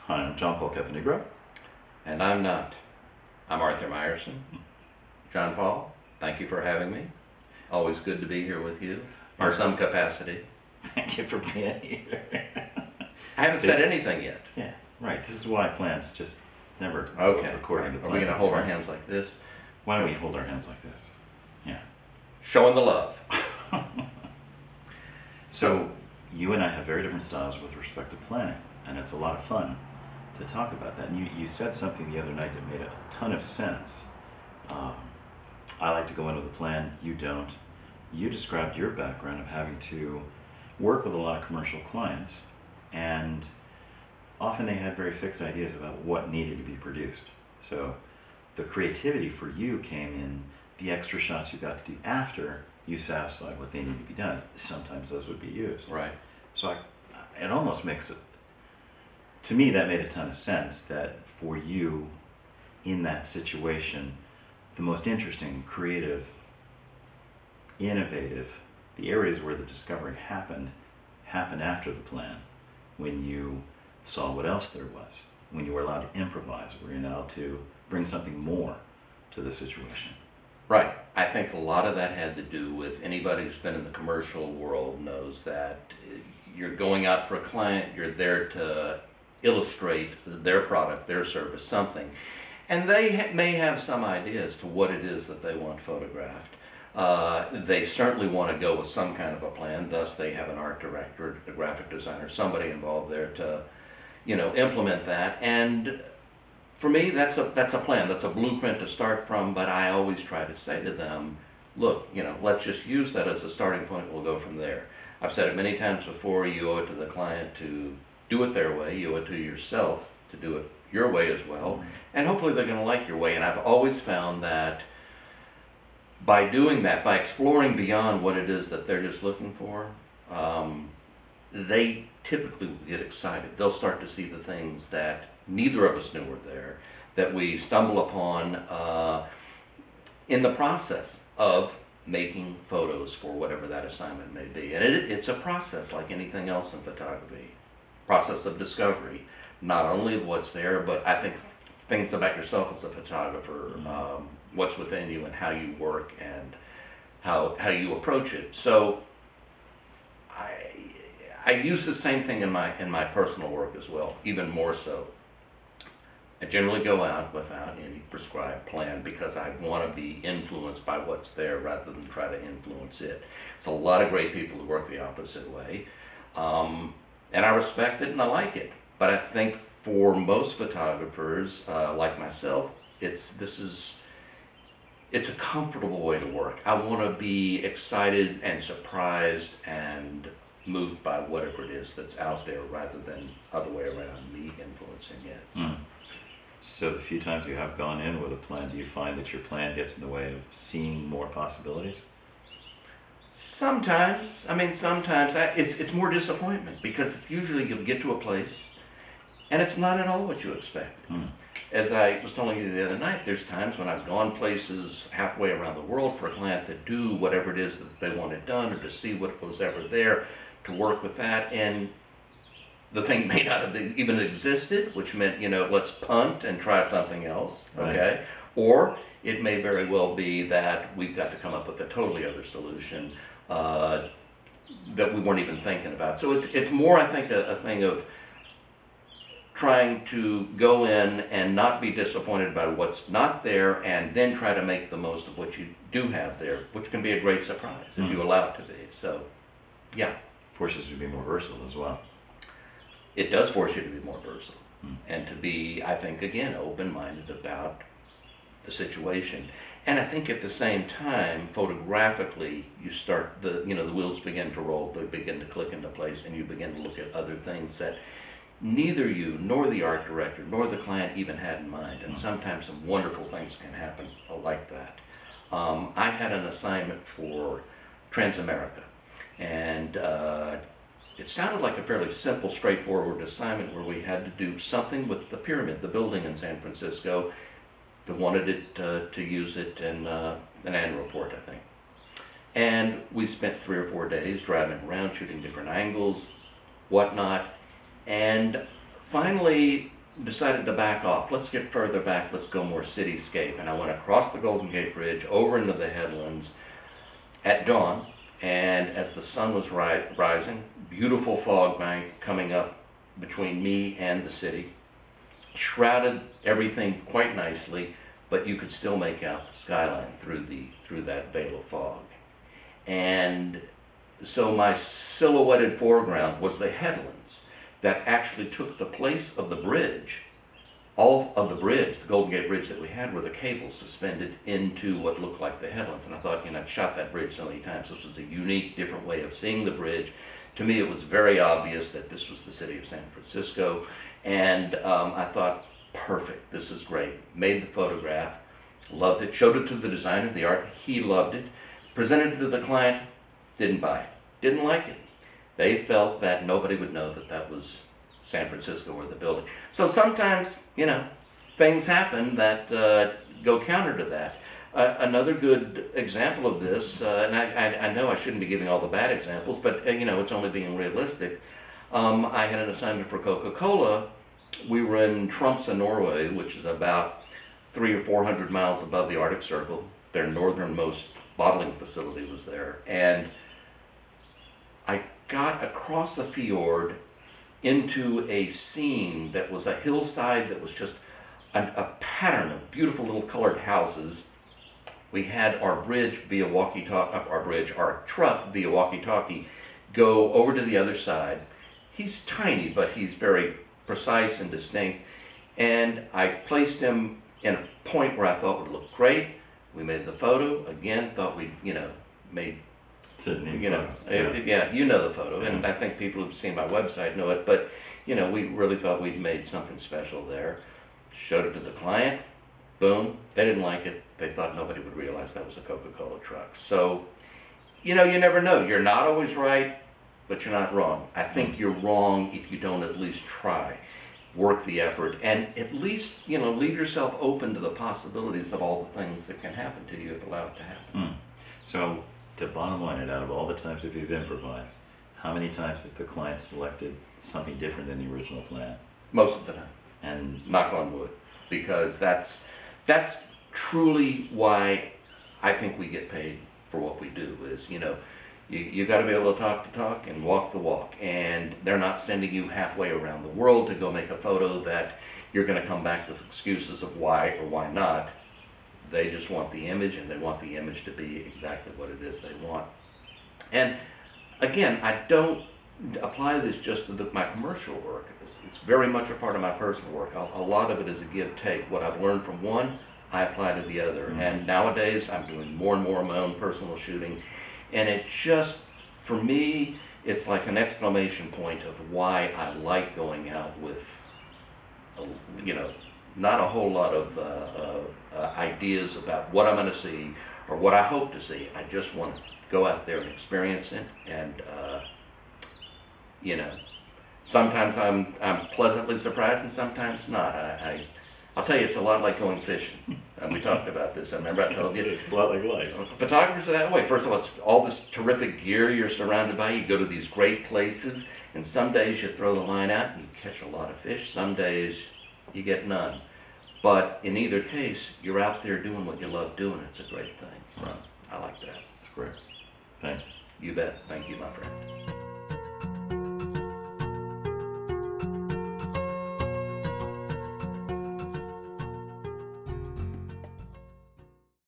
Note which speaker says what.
Speaker 1: Hi, I'm John Paul Caponegro.
Speaker 2: And I'm not. I'm Arthur Meyerson. John Paul, thank you for having me. Always good to be here with you in some capacity.
Speaker 1: Thank you for being here.
Speaker 2: I haven't said anything yet.
Speaker 1: Yeah, right. This is why plans just never
Speaker 2: Okay.
Speaker 1: according to
Speaker 2: Are
Speaker 1: plan.
Speaker 2: we going to hold our hands like this?
Speaker 1: Why don't we hold our hands like this? Yeah.
Speaker 2: Showing the love.
Speaker 1: So, you and I have very different styles with respect to planning, and it's a lot of fun to talk about that. And you said something the other night that made a ton of sense. I like to go into the plan, you don't. You described your background of having to work with a lot of commercial clients, and often they had very fixed ideas about what needed to be produced. So the creativity for you came in the extra shots you got to do after you satisfied what they needed to be done. Sometimes those would be used.
Speaker 2: Right.
Speaker 1: So it almost makes it, to me that made a ton of sense, that for you in that situation, the most interesting, creative, innovative, the areas where the discovery happened after the plan, when you saw what else there was, when you were allowed to improvise, where you're allowed to bring something more to the situation.
Speaker 2: Right. I think a lot of that had to do with anybody who's been in the commercial world knows that you're going out for a client, you're there to illustrate their product, their service, something. And they may have some idea as to what it is that they want photographed. They certainly want to go with some kind of a plan, thus they have an art director, a graphic designer, somebody involved there to, implement that. And for me, that's a plan, that's a blueprint to start from, but I always try to say to them, look, let's just use that as a starting point, we'll go from there. I've said it many times before, you owe it to the client to do it their way, you owe it to yourself to do it your way as well, and hopefully they're going to like your way. And I've always found that by doing that, by exploring beyond what it is that they're just looking for, they typically will get excited. They'll start to see the things that neither of us knew were there, that we stumble upon in the process of making photos for whatever that assignment may be. And it's a process like anything else in photography, process of discovery, not only of what's there, but I think things about yourself as a photographer, what's within you and how you work and how you approach it. So I use the same thing in my personal work as well, even more so. I generally go out without any prescribed plan because I want to be influenced by what's there rather than try to influence it. It's a lot of great people who work the opposite way, and I respect it and I like it. But I think for most photographers, like myself, it's a comfortable way to work. I want to be excited and surprised and moved by whatever it is that's out there rather than other way around, me influencing it. So.
Speaker 1: So the few times you have gone in with a plan, do you find that your plan gets in the way of seeing more possibilities?
Speaker 2: Sometimes. I mean, sometimes it's more disappointment because it's usually you'll get to a place and it's not at all what you expected. As I was telling you the other night, there's times when I've gone places halfway around the world for a client to do whatever it is that they wanted done or to see what was ever there, to work with that, and the thing may not have even existed, which meant, let's punt and try something else, okay? Right. Or it may very well be that we've got to come up with a totally other solution that we weren't even thinking about. So it's more, I think, a thing of trying to go in and not be disappointed by what's not there and then try to make the most of what you do have there, which can be a great surprise if you allow it to be. So, yeah.
Speaker 1: Forces you to be more versatile as well.
Speaker 2: It does force you to be more versatile and to be, I think, again, open-minded about the situation. And I think at the same time, photographically, you start, the wheels begin to roll, they begin to click into place, and you begin to look at other things that neither you nor the art director nor the client even had in mind. And sometimes some wonderful things can happen like that. I had an assignment for Transamerica, and it sounded like a fairly simple, straightforward assignment where we had to do something with the pyramid, the building in San Francisco. They wanted it to use it in an annual report, I think. And we spent 3 or 4 days driving around, shooting different angles, whatnot. And finally, decided to back off. Let's get further back. Let's go more cityscape. And I went across the Golden Gate Bridge, over into the headlands at dawn. And as the sun was rising, beautiful fog bank coming up between me and the city, shrouded everything quite nicely, but you could still make out the skyline through that veil of fog. And so my silhouetted foreground was the headlands that actually took the place of the bridge. All of the bridge, the Golden Gate Bridge that we had, were the cables suspended into what looked like the headlands. And I thought, you know, I'd shot that bridge so many times. This was a unique, different way of seeing the bridge. To me, it was very obvious that this was the city of San Francisco. And I thought, perfect, this is great. Made the photograph, loved it, showed it to the designer, the art, he loved it, presented it to the client, didn't buy it, didn't like it. They felt that nobody would know that that was San Francisco or the building. So sometimes, you know, things happen that go counter to that. Another good example of this, and I know I shouldn't be giving all the bad examples, but you know, it's only being realistic. I had an assignment for Coca-Cola. We were in Tromsø, Norway, which is about 300 or 400 miles above the Arctic Circle. Their northernmost bottling facility was there. And I got across the fjord into a scene that was a hillside that was just a pattern of beautiful little colored houses. We had our bridge via walkie-talkie, our truck via walkie-talkie go over to the other side. He's tiny, but he's very precise and distinct. And I placed him in a point where I thought would look great. We made the photo. Again, thought we, you know, made, you know, yeah, you know the photo, and I think people who've seen my website know it, but, you know, we really thought we'd made something special there. Showed it to the client, boom, they didn't like it. They thought nobody would realize that was a Coca-Cola truck. So, you know, you never know. You're not always right, but you're not wrong. I think you're wrong if you don't at least try, work the effort, and at least, you know, leave yourself open to the possibilities of all the things that can happen to you if allowed to happen.
Speaker 1: So, to bottom line it, out of all the times that you've improvised, how many times has the client selected something different than the original plan?
Speaker 2: Most of the time.
Speaker 1: And
Speaker 2: knock on wood, because that's truly why I think we get paid for what we do. Is, you know, you got to be able to talk the talk and walk the walk, and they're not sending you halfway around the world to go make a photo that you're going to come back with excuses of why or why not. They just want the image, and they want the image to be exactly what it is they want. And again, I don't apply this just to my commercial work. It's very much a part of my personal work. A lot of it is a give-take. What I've learned from one, I apply to the other. And nowadays, I'm doing more and more of my own personal shooting. And it just, for me, it's like an exclamation point of why I like going out with, you know, not a whole lot of ideas about what I'm going to see or what I hope to see. I just want to go out there and experience it. And, you know, sometimes I'm pleasantly surprised and sometimes not. I'll tell you, it's a lot like going fishing. And we talked about this. I remember I told you.
Speaker 1: It's a lot like life.
Speaker 2: Photographers are that way. First of all, it's all this terrific gear you're surrounded by. You go to these great places, and some days you throw the line out and you catch a lot of fish. Some days you get none. But in either case, you're out there doing what you love doing. It's a great thing. So I like that.
Speaker 1: It's great. Thank you.
Speaker 2: You bet. Thank you, my friend.